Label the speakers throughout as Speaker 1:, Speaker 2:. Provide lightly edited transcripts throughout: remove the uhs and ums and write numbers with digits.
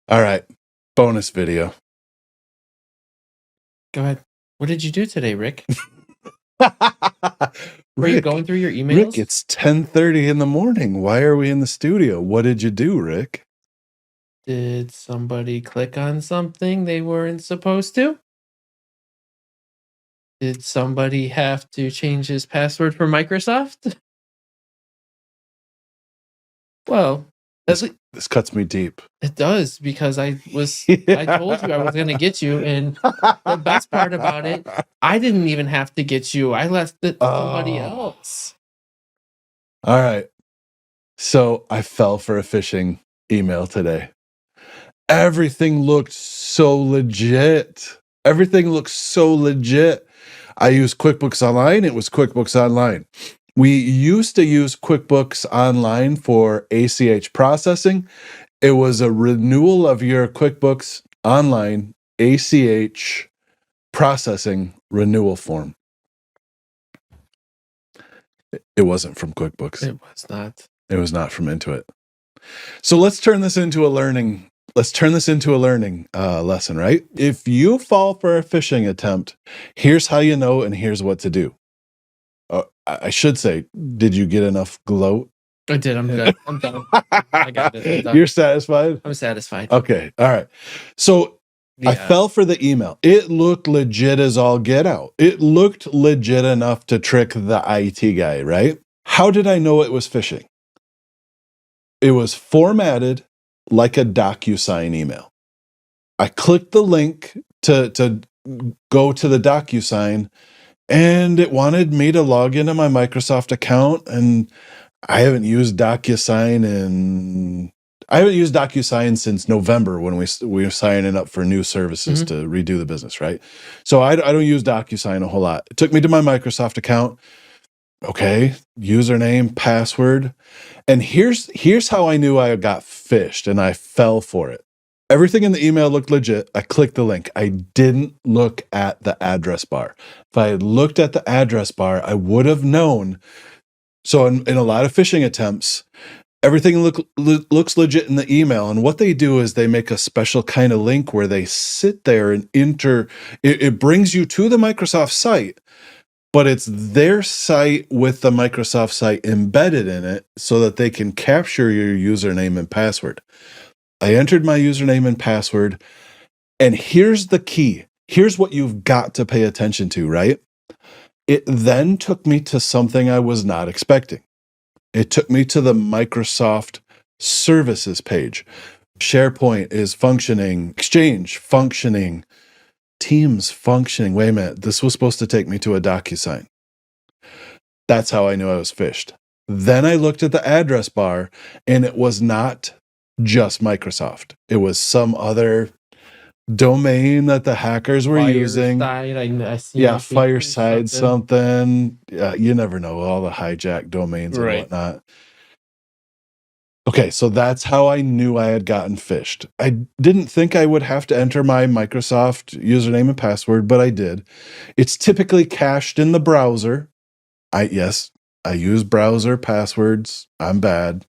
Speaker 1: All right. Bonus video.
Speaker 2: Go ahead. What did you do today, Rick? Were you going through your emails?
Speaker 1: Rick, it's 10:30 in the morning. Why are we in the studio? What did you do, Rick?
Speaker 2: Did somebody click on something they weren't supposed to? Did somebody have to change his password for Microsoft? Well,
Speaker 1: This cuts me deep.
Speaker 2: it does, because I told you I was going to get you, and the best part about it, I didn't even have to get you. I left it to somebody else.
Speaker 1: All right. So I fell for a phishing email today. Everything looked so legit. Everything looks so legit. I used QuickBooks Online. It was QuickBooks Online. We used to use QuickBooks Online for ACH processing. It was a renewal of your QuickBooks Online ACH processing renewal form. It wasn't from QuickBooks.
Speaker 2: It was not.
Speaker 1: It was not from Intuit. So let's turn this into a learning. Let's turn this into a learning lesson, right? If you fall for a phishing attempt, here's how you know, and here's what to do. I should say, did you get enough gloat?
Speaker 2: I did. I'm good. I'm done. I got it. I'm done.
Speaker 1: You're satisfied?
Speaker 2: I'm satisfied.
Speaker 1: Okay. All right. So yeah. I fell for the email. It looked legit as all get out. It looked legit enough to trick the IT guy, right? How did I know it was phishing? It was formatted like a DocuSign email. I clicked the link to go to the DocuSign, and it wanted me to log into my Microsoft account, and I haven't used DocuSign since November, when we were signing up for new services to redo the business, right? So I don't use DocuSign a whole lot. It took me to my Microsoft account. Okay, username, password. And here's how I knew I got phished and I fell for it. Everything in the email looked legit. I clicked the link. I didn't look at the address bar. If I had looked at the address bar, I would have known. So in a lot of phishing attempts, everything looks legit in the email. And what they do is they make a special kind of link where they sit there and it brings you to the Microsoft site, but it's their site with the Microsoft site embedded in it so that they can capture your username and password. I entered my username and password, and here's the key. Here's what you've got to pay attention to, right? It then took me to something I was not expecting. It took me to the Microsoft services page. SharePoint is functioning, Exchange functioning, Teams functioning. Wait a minute, this was supposed to take me to a DocuSign. That's how I knew I was phished. Then I looked at the address bar, and it was not just Microsoft. It was some other domain that the hackers were using.
Speaker 2: I see.
Speaker 1: Yeah, Fireside something. Yeah, you never know, all the hijacked domains and whatnot. Okay, so that's how I knew I had gotten phished. I didn't think I would have to enter my Microsoft username and password, but I did. It's typically cached in the browser. Yes, I use browser passwords. I'm bad.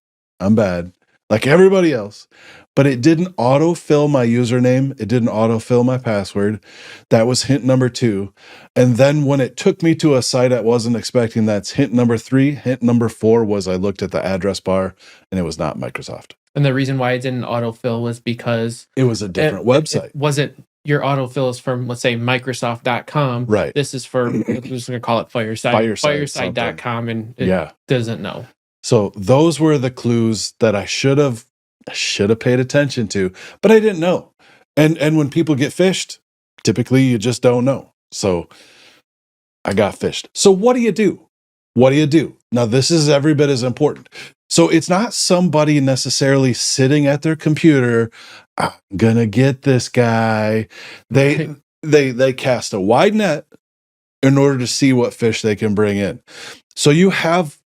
Speaker 1: Like everybody else. But it didn't autofill my username. It didn't autofill my password. That was hint number 2. And then when it took me to a site I wasn't expecting, that's hint number 3. Hint number 4 was I looked at the address bar, and it was not Microsoft.
Speaker 2: And the reason why it didn't autofill was because
Speaker 1: it was a different website.
Speaker 2: It wasn't your autofill is from, let's say, Microsoft.com.
Speaker 1: Right.
Speaker 2: This is for, we're just going to call it Fireside.com, and it doesn't know.
Speaker 1: So those were the clues that I should have paid attention to, but I didn't know. And when people get phished, typically you just don't know. So I got phished. So what do you do? What do you do? Now, this is every bit as important. So it's not somebody necessarily sitting at their computer, I'm gonna get this guy. They cast a wide net in order to see what fish they can bring in. So you have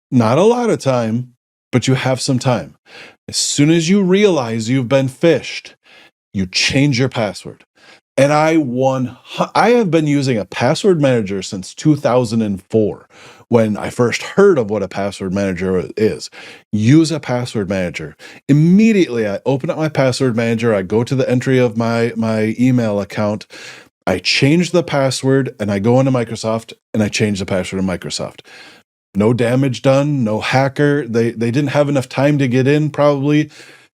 Speaker 1: not a lot of time, but you have some time. As soon as you realize you've been phished, you change your password. And I have been using a password manager since 2004 when I first heard of what a password manager is. Use a password manager. Immediately, I open up my password manager. I go to the entry of my email account. I change the password and I go into Microsoft and I change the password in Microsoft. No damage done, no hacker. They didn't have enough time to get in, probably.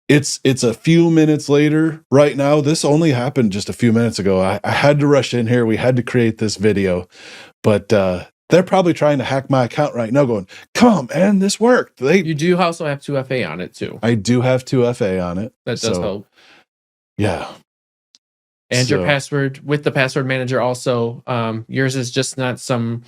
Speaker 1: It's a few minutes later right now. This only happened just a few minutes ago. I had to rush in here. We had to create this video, but they're probably trying to hack my account right now going, come on, man, this worked.
Speaker 2: You do also have 2FA on it too.
Speaker 1: I do have 2FA on it.
Speaker 2: That does help.
Speaker 1: Yeah.
Speaker 2: And your password with the password manager also, yours is just not some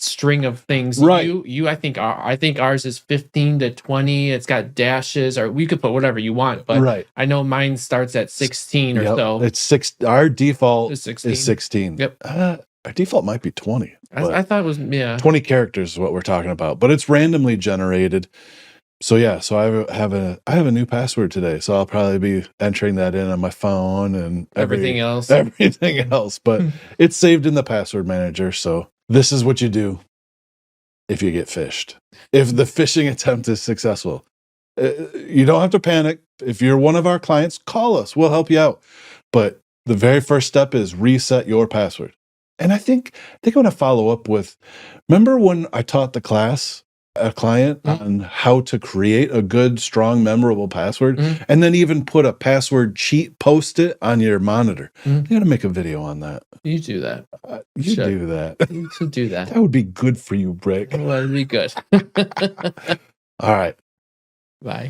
Speaker 2: string of things.
Speaker 1: Right.
Speaker 2: I think ours is 15 to 20. It's got dashes, or we could put whatever you want, but
Speaker 1: right.
Speaker 2: I know mine starts at 16 or so.
Speaker 1: It's 6. Our default
Speaker 2: is 16.
Speaker 1: Is 16.
Speaker 2: Yep.
Speaker 1: Our default might be 20.
Speaker 2: I thought it was
Speaker 1: 20 characters is what we're talking about, but it's randomly generated. So yeah, so I have a new password today, so I'll probably be entering that in on my phone and
Speaker 2: everything else.
Speaker 1: But it's saved in the password manager. So this is what you do if you get phished. If the phishing attempt is successful, you don't have to panic. If you're one of our clients, call us. We'll help you out. But the very first step is reset your password. And I think I'm going to follow up with, remember when I taught a client on how to create a good, strong, memorable password, and then even put a password cheat post-it on your monitor. You got to make a video on that.
Speaker 2: You do that.
Speaker 1: You do that.
Speaker 2: You should do that.
Speaker 1: That would be good for you, Brick.
Speaker 2: Well, that'd be good.
Speaker 1: All right.
Speaker 2: Bye.